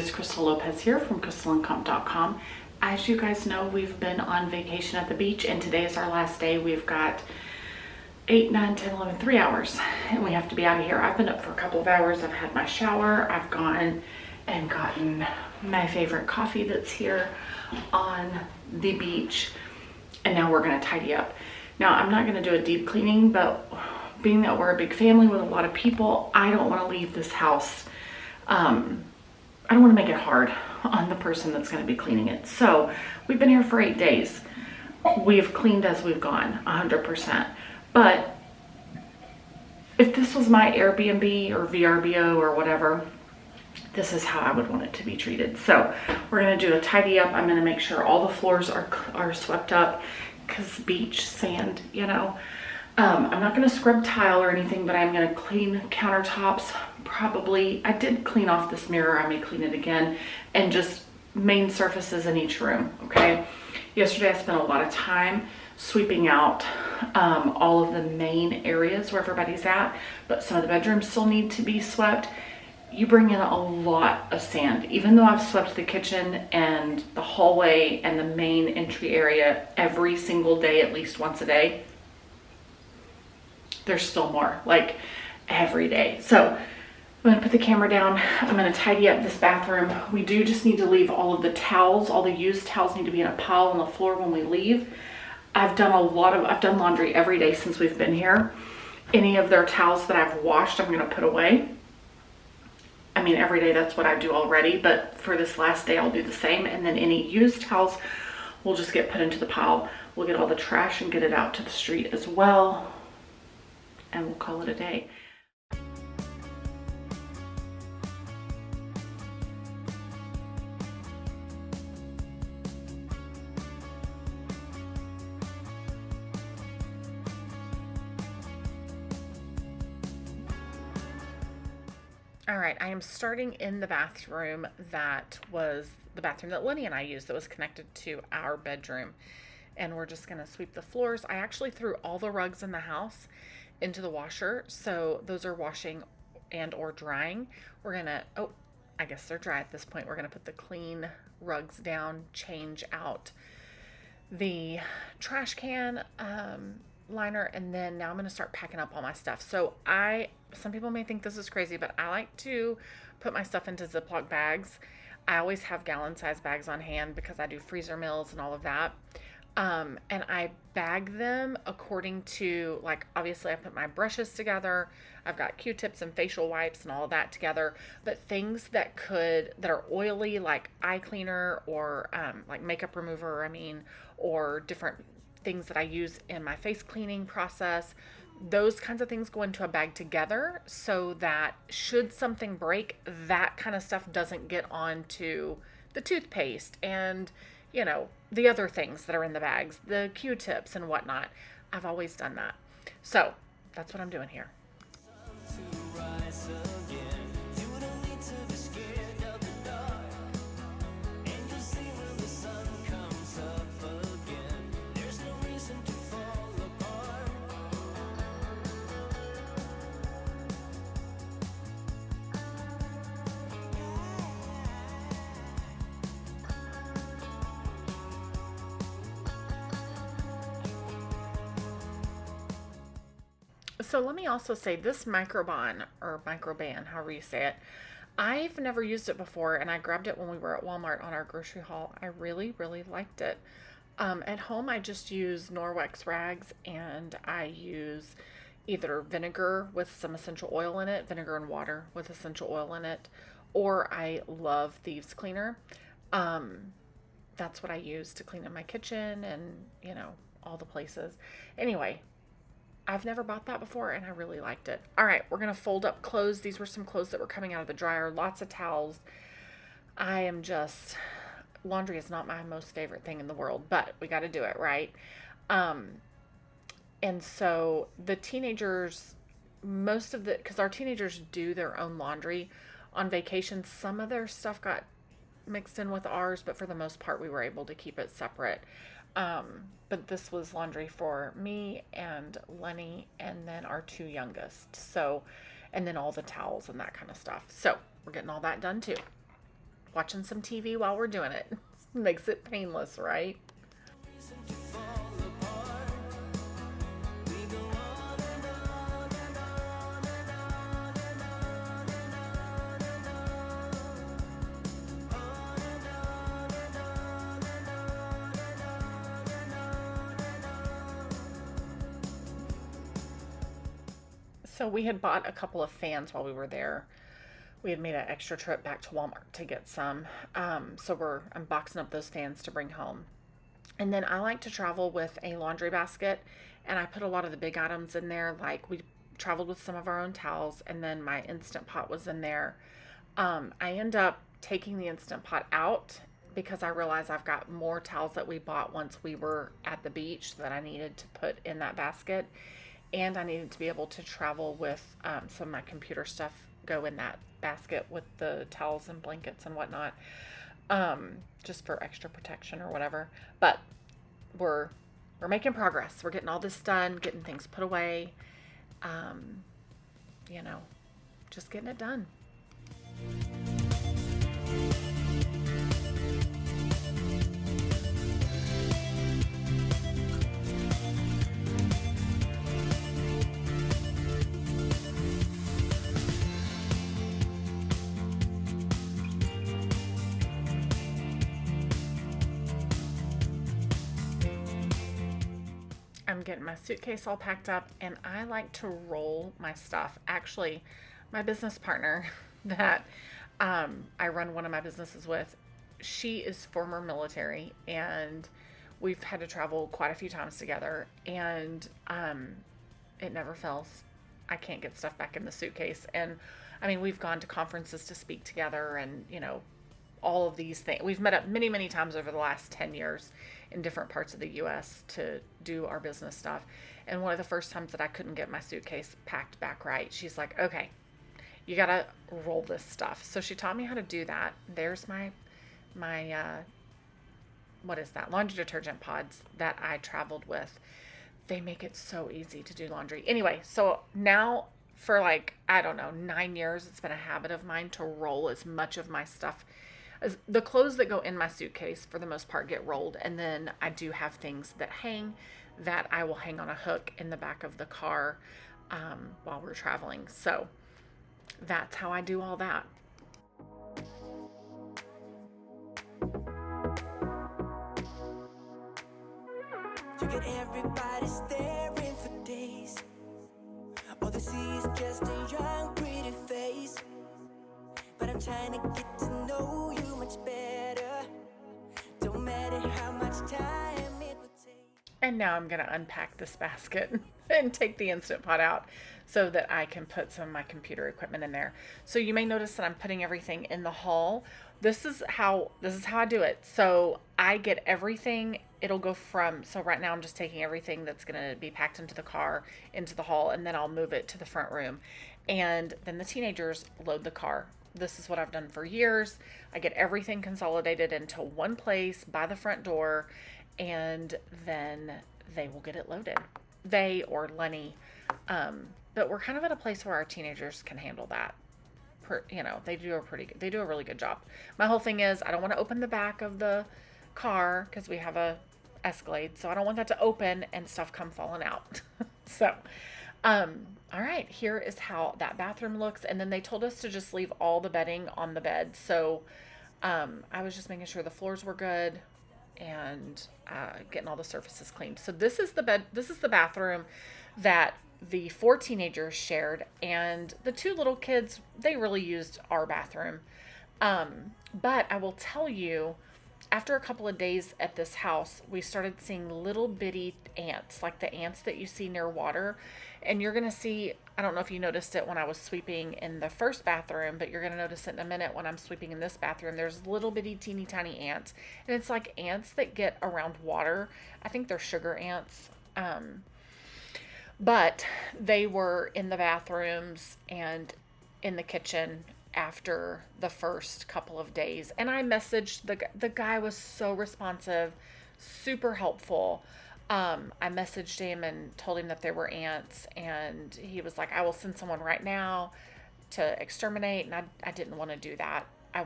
is Crystal Lopez here from crystalandcomp.com. As you guys know, we've been on vacation at the beach, and today is our last day. We've got 8, 9, 10, 11, 3 hours, and we have to be out of here. I've been up for a couple of hours. I've had my shower. I've gone and gotten my favorite coffee that's here on the beach, and now we're going to tidy up. Now, I'm not going to do a deep cleaning, but being that we're a big family with a lot of people, I don't want to leave this house. I don't want to make it hard on the person that's going to be cleaning it. So we've been here for 8 days. We've cleaned as we've gone, 100%. But if this was my Airbnb or VRBO or whatever, this is how I would want it to be treated. So we're going to do a tidy up. I'm going to make sure all the floors are swept up, because beach sand, you know. I'm not going to scrub tile or anything, but I'm going to clean countertops. Probably, I did clean off this mirror. I may clean it again, and just main surfaces in each room, okay? Yesterday I spent a lot of time sweeping out all of the main areas where everybody's at, but some of the bedrooms still need to be swept. You bring in a lot of sand. Even though I've swept the kitchen and the hallway and the main entry area every single day, at least once a day, there's still more, like every day. So I'm gonna put the camera down. I'm gonna tidy up this bathroom. We do just need to leave all of the towels. All the used towels need to be in a pile on the floor when we leave. I've done laundry every day since we've been here. Any of their towels that I've washed, I'm gonna put away. I mean, every day that's what I do already, but for this last day, I'll do the same. And then any used towels will just get put into the pile. We'll get all the trash and get it out to the street as well. And we'll call it a day. All right, I am starting in the bathroom that was the bathroom that Lenny and I used, that was connected to our bedroom. And we're just gonna sweep the floors. I actually threw all the rugs in the house into the washer, so those are washing and or drying. We're gonna, oh, I guess they're dry at this point. We're gonna put the clean rugs down, change out the trash can liner, and then now I'm gonna start packing up all my stuff. So some people may think this is crazy, but I like to put my stuff into Ziploc bags. I always have gallon size bags on hand because I do freezer meals and all of that. And I bag them according to, like, obviously I put my brushes together. I've got Q-tips and facial wipes and all of that together, but things that are oily, like eye cleaner or, like makeup remover, or different things that I use in my face cleaning process, those kinds of things go into a bag together, so that should something break, that kind of stuff doesn't get onto the toothpaste and, you know, the other things that are in the bags, the Q-tips and whatnot. I've always done that. So that's what I'm doing here. So let me also say, this microban, however you say it, I've never used it before, and I grabbed it when we were at Walmart on our grocery haul. I really, really liked it. At home, I just use Norwex rags, and I use either vinegar with some essential oil in it, vinegar and water with essential oil in it, or I love thieves cleaner. That's what I use to clean up my kitchen and, you know, all the places. Anyway, I've never bought that before, and I really liked it. All right, we're going to fold up clothes. These were some clothes that were coming out of the dryer. Lots of towels. Laundry is not my most favorite thing in the world, but we got to do it, right? And so the teenagers, because our teenagers do their own laundry on vacation, some of their stuff got mixed in with ours, but for the most part, we were able to keep it separate. But this was laundry for me and Lenny and then our 2 youngest. So, and then all the towels and that kind of stuff. So we're getting all that done too. watching some TV while we're doing it. Makes it painless, right? So we had bought a couple of fans while we were there. We had made an extra trip back to Walmart to get some. So I'm boxing up those fans to bring home. And then I like to travel with a laundry basket, and I put a lot of the big items in there. Like we traveled with some of our own towels, and then my Instant Pot was in there. I end up taking the Instant Pot out because I realize I've got more towels that we bought once we were at the beach that I needed to put in that basket. And I needed to be able to travel with some of my computer stuff go in that basket with the towels and blankets and whatnot, just for extra protection or whatever. But we're making progress. We're getting all this done, getting things put away, you know, just getting it done. I'm getting my suitcase all packed up, and I like to roll my stuff. Actually, my business partner that I run one of my businesses with, she is former military, and we've had to travel quite a few times together, and it never fails. I can't get stuff back in the suitcase. And I mean, we've gone to conferences to speak together, and all of these things. We've met up many, many times over the last 10 years in different parts of the U.S. to do our business stuff. And one of the first times that I couldn't get my suitcase packed back right, she's like, okay, you got to roll this stuff. So she taught me how to do that. There's my what is that? Laundry detergent pods that I traveled with. They make it so easy to do laundry. Anyway, so now for I don't know, 9 years, it's been a habit of mine to roll as much of my stuff. The clothes that go in my suitcase, for the most part, get rolled. And then I do have things that hang that I will hang on a hook in the back of the car while we're traveling. So that's how I do all that. You get everybody staring for days. All they see is just a young, pretty face. But I'm trying to get to know you much better. Don't matter how much time it would take. And now I'm going to unpack this basket and take the Instant Pot out so that I can put some of my computer equipment in there. So you may notice that I'm putting everything in the haul. This is how I do it. So I get everything. It'll go so right now I'm just taking everything that's going to be packed into the car, into the haul, and then I'll move it to the front room. And then the teenagers load the car. This is what I've done for years. I get everything consolidated into one place by the front door, and then they will get it loaded. They or Lenny. But we're kind of at a place where our teenagers can handle that. They do a really good job. My whole thing is I don't want to open the back of the car because we have a Escalade, so I don't want that to open and stuff come falling out. So all right, here is how that bathroom looks. And then they told us to just leave all the bedding on the bed. So I was just making sure the floors were good and getting all the surfaces cleaned. So this is the bathroom that the 4 teenagers shared, and the 2 little kids, they really used our bathroom. But I will tell you, after a couple of days at this house, we started seeing little bitty ants, like the ants that you see near water. And you're going to see, I don't know if you noticed it when I was sweeping in the first bathroom, but you're going to notice it in a minute when I'm sweeping in this bathroom. There's little bitty teeny tiny ants. And it's like ants that get around water. I think they're sugar ants. But they were in the bathrooms and in the kitchen after the first couple of days. And I messaged the guy was so responsive, super helpful. I messaged him and told him that there were ants, and he was like, I will send someone right now to exterminate. And I didn't want to do that. I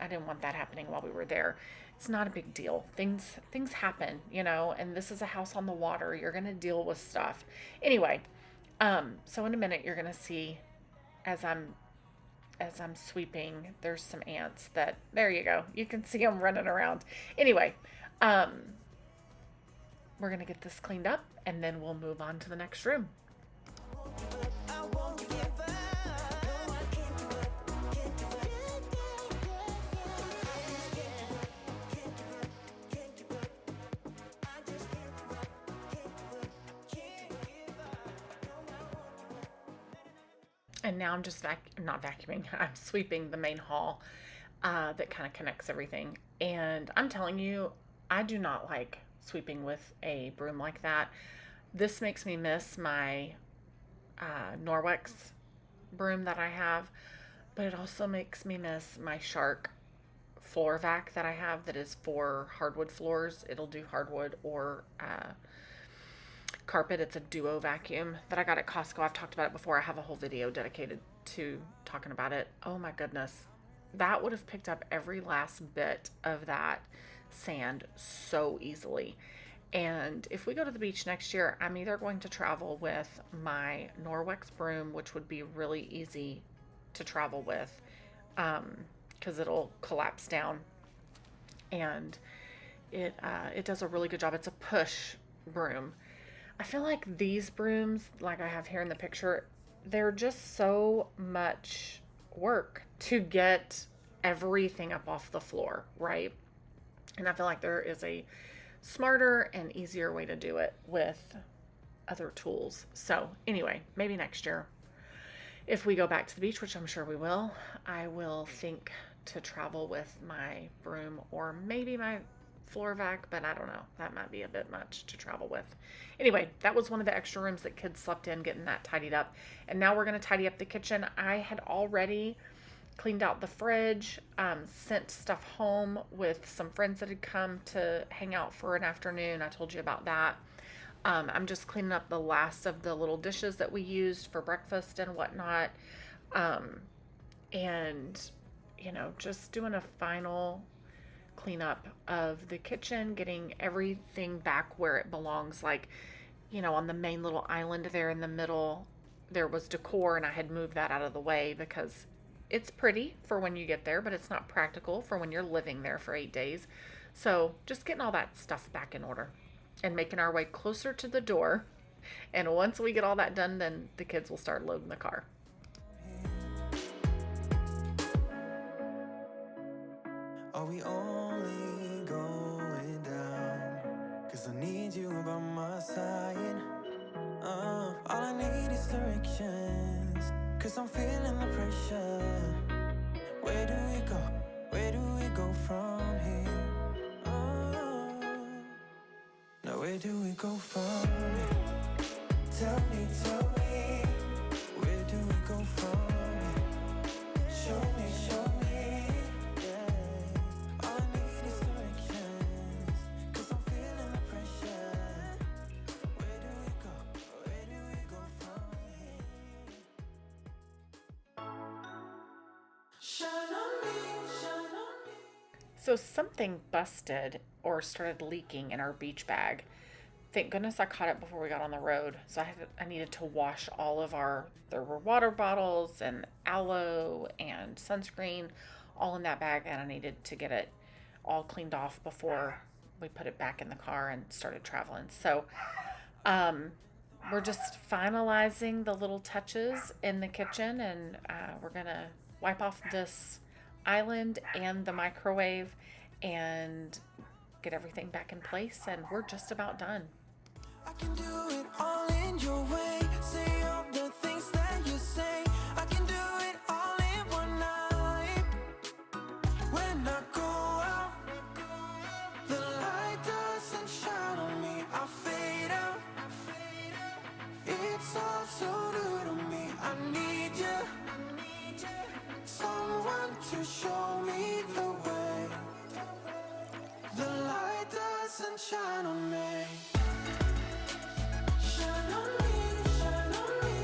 didn't want that happening while we were there. It's not a big deal. Things happen, you know, and this is a house on the water. You're going to deal with stuff. Anyway, so in a minute you're going to see as I'm sweeping, there's some ants that, there you go. You can see them running around. Anyway, we're going to get this cleaned up and then we'll move on to the next room. And now I'm just not vacuuming, I'm sweeping the main hall that kind of connects everything. And I'm telling you, I do not like sweeping with a broom like that. This makes me miss my Norwex broom that I have, but it also makes me miss my Shark floor vac that I have that is for hardwood floors. It'll do hardwood or carpet. It's a duo vacuum that I got at Costco. I've talked about it before. I have a whole video dedicated to talking about it. Oh my goodness. That would have picked up every last bit of that sand so easily. And if we go to the beach next year, I'm either going to travel with my Norwex broom, which would be really easy to travel with because it'll collapse down, and it does a really good job. It's a push broom. I feel like these brooms, like I have here in the picture, they're just so much work to get everything up off the floor, right? And I feel like there is a smarter and easier way to do it with other tools. So anyway, maybe next year, if we go back to the beach, which I'm sure we will, I will think to travel with my broom or maybe my floor vac, but I don't know. That might be a bit much to travel with. Anyway, that was one of the extra rooms that kids slept in, getting that tidied up. And now we're going to tidy up the kitchen. I had already cleaned out the fridge, sent stuff home with some friends that had come to hang out for an afternoon. I told you about that. I'm just cleaning up the last of the little dishes that we used for breakfast and whatnot. And, you know, just doing a final cleanup of the kitchen, getting everything back where it belongs. Like, you know, on the main little island there in the middle, there was decor, and I had moved that out of the way because it's pretty for when you get there, but it's not practical for when you're living there for 8 days. So just getting all that stuff back in order and making our way closer to the door. And once we get all that done, then the kids will start loading the car. Are we only going down? 'Cause I need you by my side. All I need is directions. 'Cause I'm feeling the pressure. Where do we go? Where do we go from here? Now where do we go from here? Tell me, where do we go from here? Show me, yeah. All I need is directions, 'cause I'm feeling the pressure. Where do we go from here? Shine on me, shine on me. So something busted or started leaking in our beach bag. Thank goodness I caught it before we got on the road. So I needed to wash all of there were water bottles and aloe and sunscreen all in that bag, and I needed to get it all cleaned off before we put it back in the car and started traveling. So we're just finalizing the little touches in the kitchen, and we're gonna wipe off this island and the microwave and get everything back in place, and we're just about done. I can do it all in your way. Say all the things that you say. I can do it all in one night. When I go out, the light doesn't shine on me. I fade out. It's all so new to me. I need you. Someone to show me the way. The light doesn't shine on me. Shine on me, shine on me.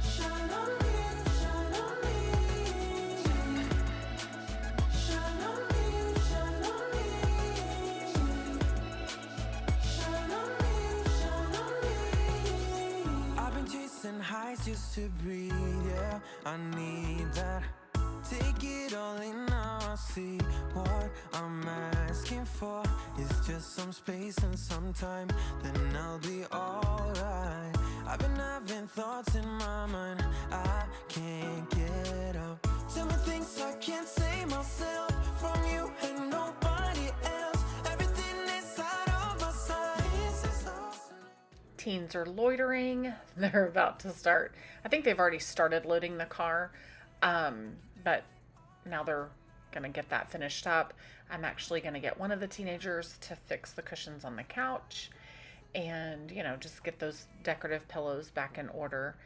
Shine on me, shine on me. I need that. Take it all in now, I see what I'm asking for. It's just some space and some time, then I'll be alright. I've been having thoughts in my mind I can't get out. Tell me things I can't say myself from you and nobody else. Everything inside of my sight. Teens are loitering. They're about to start. I think they've already started loading the car, but now they're going to get that finished up. I'm actually going to get one of the teenagers to fix the cushions on the couch and, you know, just get those decorative pillows back in order.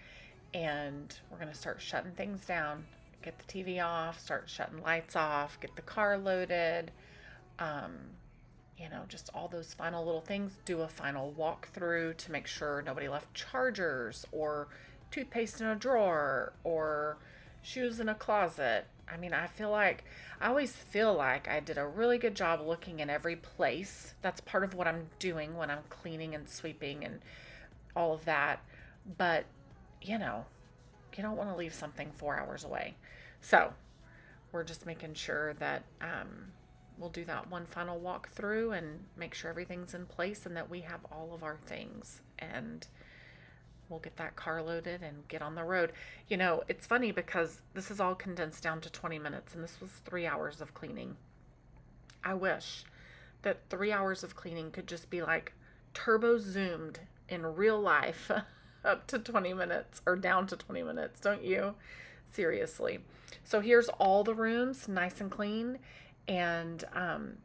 And we're going to start shutting things down, get the TV off, start shutting lights off, get the car loaded. You know, just all those final little things. Do a final walkthrough to make sure nobody left chargers or toothpaste in a drawer or shoes in a closet. I mean, I always feel like I did a really good job looking in every place. That's part of what I'm doing when I'm cleaning and sweeping and all of that. But, you know, you don't want to leave something 4 hours away. So we're just making sure that we'll do that one final walkthrough and make sure everything's in place and that we have all of our things. And we'll get that car loaded and get on the road. You know, it's funny because this is all condensed down to 20 minutes and this was 3 hours of cleaning. I wish that 3 hours of cleaning could just be like turbo zoomed in real life up to 20 minutes or down to 20 minutes, don't you? Seriously. So here's all the rooms nice and clean, and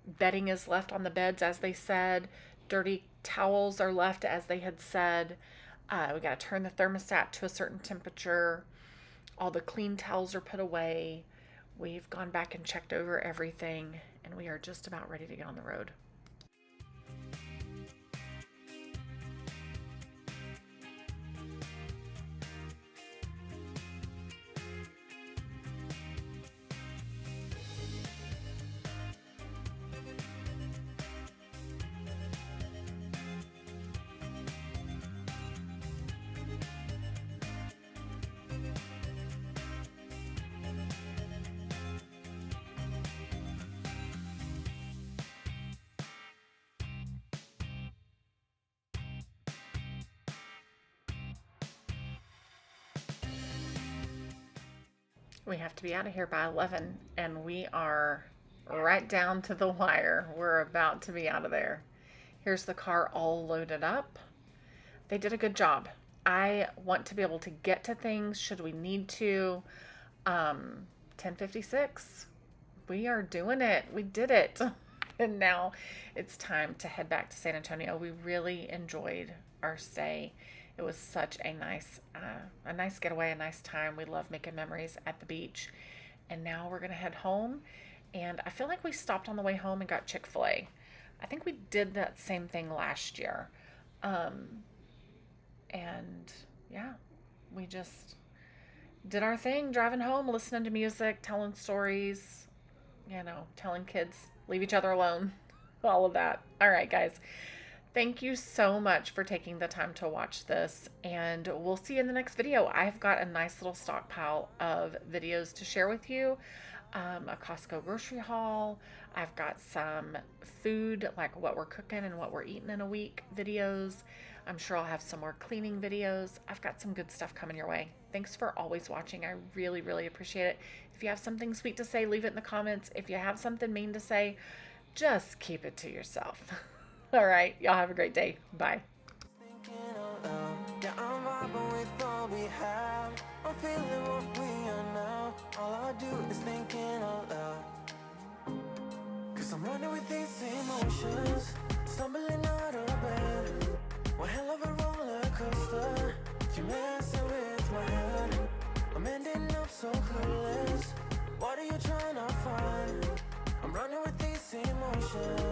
bedding is left on the beds as they said. Dirty towels are left as they had said. We got to turn the thermostat to a certain temperature. All the clean towels are put away. We've gone back and checked over everything, and we are just about ready to get on the road. We have to be out of here by 11, and we are right down to the wire. We're about to be out of there. Here's the car all loaded up. They did a good job. I want to be able to get to things should we need to. 10:56. We are doing it. We did it. And now it's time to head back to San Antonio. We really enjoyed our stay. It was such a nice getaway, a nice time. We love making memories at the beach. And now we're going to head home. And I feel like we stopped on the way home and got Chick-fil-A. I think we did that same thing last year. And yeah, we just did our thing, driving home, listening to music, telling stories, you know, telling kids, leave each other alone, all of that. All right, guys. Thank you so much for taking the time to watch this, and we'll see you in the next video. I've got a nice little stockpile of videos to share with you. A Costco grocery haul. I've got some food, like what we're cooking and what we're eating in a week videos. I'm sure I'll have some more cleaning videos. I've got some good stuff coming your way. Thanks for always watching. I really, really appreciate it. If you have something sweet to say, leave it in the comments. If you have something mean to say, just keep it to yourself. All right, y'all have a great day. Bye. Yeah, I'm vibing with all we have. I'm feeling what we are now. All I do is thinking out loud. Cause I'm running with these emotions, stumbling out of bed. One hell of a roller coaster. You're messing with my head. I'm ending up so clueless. What are you trying to find? I'm running with these emotions.